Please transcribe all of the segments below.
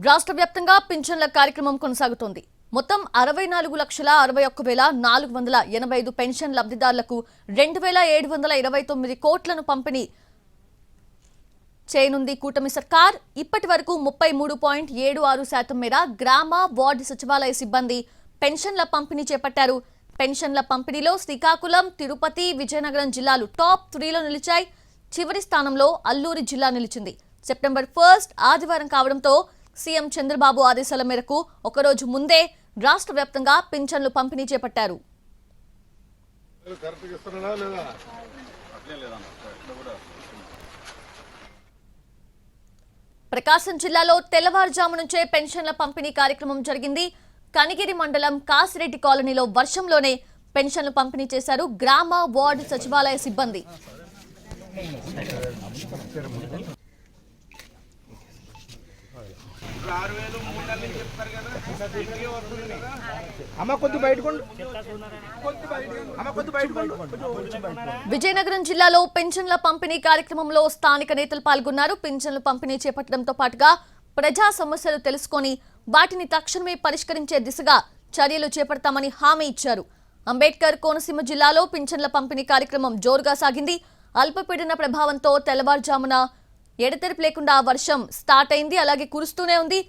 రాష్ట్ర వ్యాప్తంగా పింఛన్ల కార్యక్రమం కొనసాగుతోంది. మొత్తం 64,61,485 పెన్షన్ లబ్ధిదారులకు 2,729 కోట్లను పంపిణీ చేయనుంది కూటమి సర్కార్. ఇప్పటి వరకు 33.76% మేర గ్రామ వార్డు సచివాలయ సిబ్బంది పెన్షన్ల పంపిణీ చేపట్టారు. పెన్షన్ల పంపిణీలో శ్రీకాకుళం, తిరుపతి, విజయనగరం జిల్లాలు టాప్ 3లో నిలిచాయి. చివరి స్థానంలో అల్లూరి జిల్లా నిలిచింది. సెప్టెంబర్ 1 ఆదివారం కావడంతో సీఎం చంద్రబాబు ఆదేశాల మేరకు ఒకరోజు ముందే రాష్ట్ర వ్యాప్తంగా పింఛన్లు పంపిణీ చేపట్టారు. ప్రకాశం జిల్లాలో తెల్లవారుజాము నుంచే పెన్షన్ల పంపిణీ కార్యక్రమం జరిగింది. కనిగిరి మండలం కాసిరెడ్డి కాలనీలో వర్షంలోనే పెన్షన్లు పంపిణీ చేశారు గ్రామ వార్డు సచివాలయ సిబ్బంది. విజయనగరం జిల్లాలో పెన్షన్ల పంపిణీ కార్యక్రమంలో స్థానిక నేతలు పాల్గొన్నారు. పెన్షన్లు పంపిణీ చేపట్టడంతో పాటుగా ప్రజా సమస్యలు తెలుసుకొని వాటిని తక్షణమే పరిష్కరించే దిశగా చర్యలు చేపడతామని హామీ ఇచ్చారు. అంబేద్కర్ కోనసీమ జిల్లాలో పింఛన్ల పంపిణీ కార్యక్రమం జోరుగా సాగింది. అల్పపీడన ప్రభావంతో తెల్లవారుజామున ఎడతెరిపి లేకుండా వర్షం స్టార్ట్ అయింది. అలాగే కురుస్తూనే ఉంది.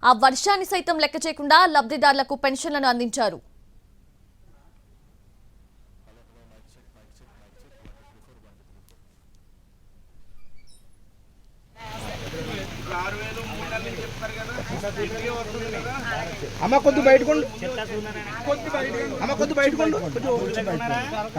ఆ వర్షాన్ని సైతం లెక్క చేయకుండా లబ్ధిదారులకు పెన్షన్లను అందించారు. అమ్మ కొద్ది బయటకు